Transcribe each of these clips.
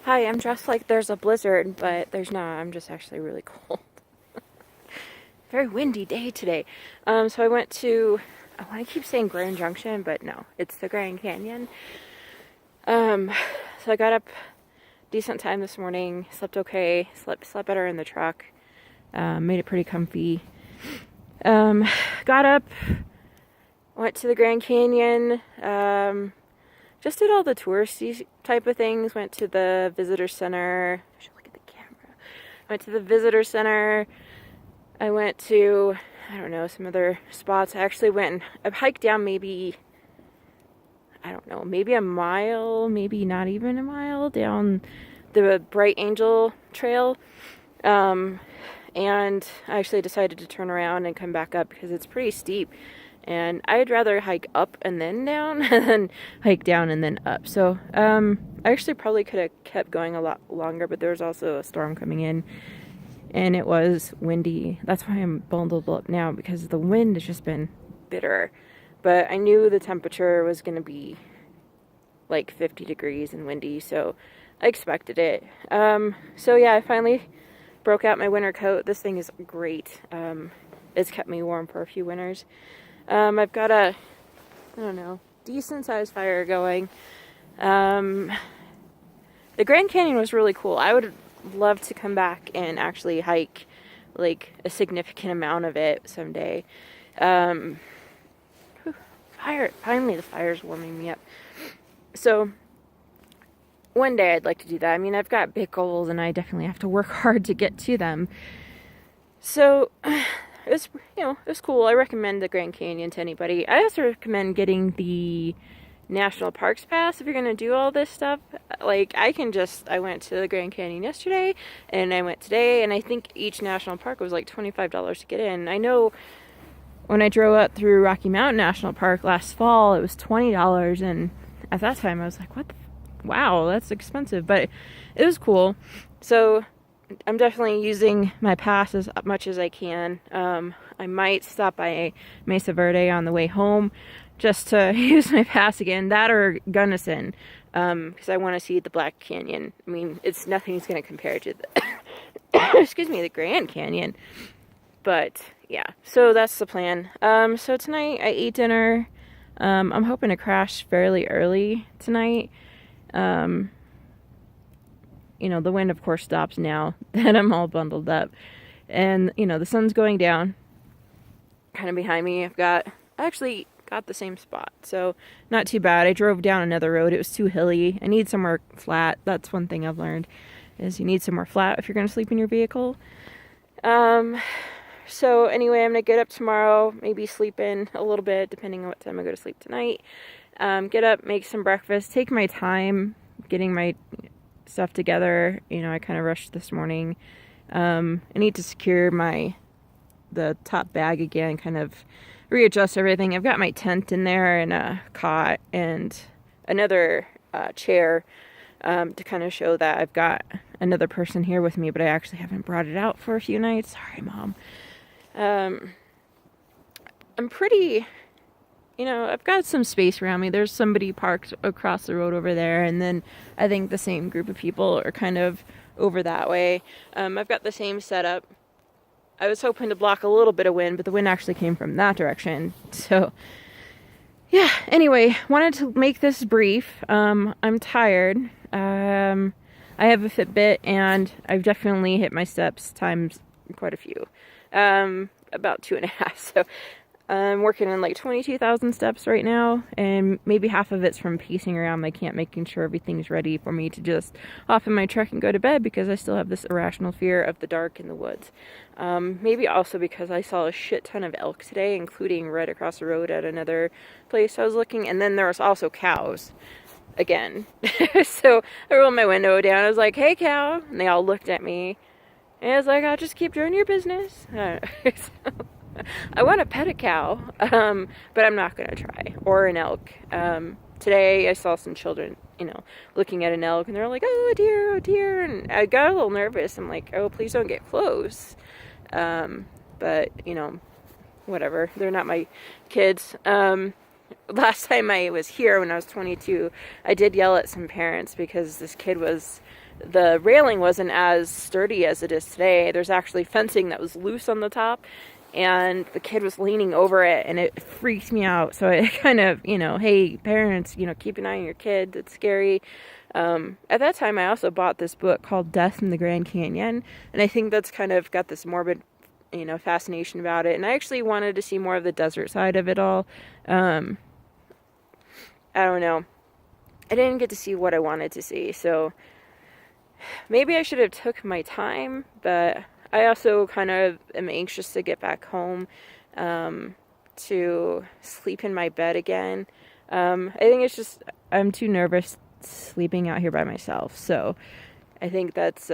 Hi, I'm dressed like there's a blizzard, but there's not. I'm just actually really cold. Very windy day today. So I went to, I want to keep saying Grand Junction, but no, it's the Grand Canyon. So I got up decent time this morning, slept okay, slept better in the truck, made it pretty comfy. Got up, went to the Grand Canyon, just did all the touristy type of things. Went to the visitor center. I should look at the camera. Went to the visitor center. I went to, I don't know, some other spots. I actually went and I hiked down maybe, I don't know, maybe a mile, maybe not even a mile down the Bright Angel Trail. And I actually decided to turn around and come back up because it's pretty steep. And I'd rather hike up and then down than hike down and then up. So I actually probably could have kept going a lot longer, but there was also a storm coming in and it was windy. That's why I'm bundled up now, because the wind has just been bitter. But I knew the temperature was going to be like 50 degrees and windy, so I expected it. So yeah, I finally broke out my winter coat. This thing is great. It's kept me warm for a few winters. I've got a, I don't know, decent sized fire going. The Grand Canyon was really cool. I would love to come back and actually hike like a significant amount of it someday. Fire, finally the fire's warming me up. So one day I'd like to do that. I mean, I've got big goals and I definitely have to work hard to get to them. So it was, it was cool. I recommend the Grand Canyon to anybody. I also recommend getting the National Parks Pass if you're going to do all this stuff. Like, I went to the Grand Canyon yesterday, and I went today, and I think each national park was like $25 to get in. I know when I drove up through Rocky Mountain National Park last fall, it was $20, and at that time I was like, wow, that's expensive, but it was cool. So I'm definitely using my pass as much as I can. I might stop by Mesa Verde on the way home just to use my pass again. That or Gunnison, because I want to see the Black Canyon. I mean, nothing's going to compare to the, excuse me, the Grand Canyon. But yeah, so that's the plan. So tonight I eat dinner. I'm hoping to crash fairly early tonight. The wind, of course, stops now that I'm all bundled up. And, the sun's going down kind of behind me. I actually got the same spot, so not too bad. I drove down another road. It was too hilly. I need somewhere flat. That's one thing I've learned, is you need somewhere flat if you're going to sleep in your vehicle. So anyway, I'm going to get up tomorrow, maybe sleep in a little bit, depending on what time I go to sleep tonight. Get up, make some breakfast, take my time getting my stuff together. I kind of rushed this morning. I need to secure the top bag again, kind of readjust everything. I've got my tent in there and a cot and another chair to kind of show that I've got another person here with me, but I actually haven't brought it out for a few nights. Sorry, Mom. I'm pretty, I've got some space around me. There's somebody parked across the road over there, and then I think the same group of people are kind of over that way. I've got the same setup. I was hoping to block a little bit of wind, but the wind actually came from that direction. So, yeah, anyway, wanted to make this brief. I'm tired. I have a Fitbit, and I've definitely hit my steps times quite a few. About 2.5, so I'm working on like 22,000 steps right now, and maybe half of it's from pacing around my camp, making sure everything's ready for me to just hop in my truck and go to bed, because I still have this irrational fear of the dark in the woods. Maybe also because I saw a shit ton of elk today, including right across the road at another place I was looking, and then there was also cows again. So I rolled my window down. I was like, "Hey, cow," and they all looked at me, and I was like, "I'll just keep doing your business." So, I want to pet a cow, but I'm not going to try. Or an elk. Today I saw some children, looking at an elk, and they're like, oh dear, and I got a little nervous. I'm like, oh, please don't get close. But, whatever. They're not my kids. last time I was here when I was 22, I did yell at some parents because this kid the railing wasn't as sturdy as it is today. There's actually fencing that was loose on the top, and the kid was leaning over it, and it freaked me out. So I kind of, hey, parents, keep an eye on your kid. It's scary. At that time, I also bought this book called Death in the Grand Canyon, and I think that's kind of got this morbid, fascination about it. And I actually wanted to see more of the desert side of it all. I don't know. I didn't get to see what I wanted to see, so maybe I should have took my time, but I also kind of am anxious to get back home, to sleep in my bed again. I think it's just, I'm too nervous sleeping out here by myself, so I think that's,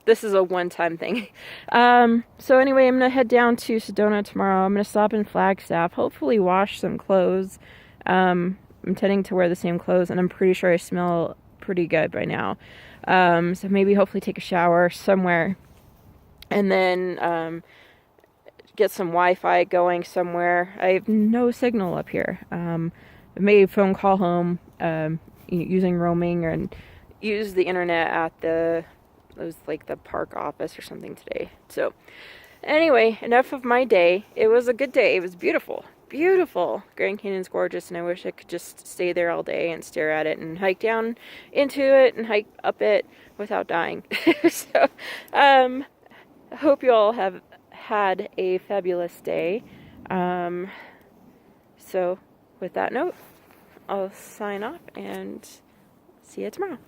this is a one-time thing. So anyway, I'm gonna head down to Sedona tomorrow. I'm gonna stop in Flagstaff, hopefully wash some clothes. I'm tending to wear the same clothes, and I'm pretty sure I smell pretty good by now. So maybe hopefully take a shower somewhere, and then get some Wi-Fi going somewhere. I have no signal up here. I made a phone call home using roaming, and use the internet at it was like the park office or something today. So anyway, enough of my day. It was a good day. It was beautiful. Beautiful. Grand Canyon's gorgeous, and I wish I could just stay there all day and stare at it and hike down into it and hike up it without dying. So, I hope you all have had a fabulous day. So, with that note, I'll sign off and see you tomorrow.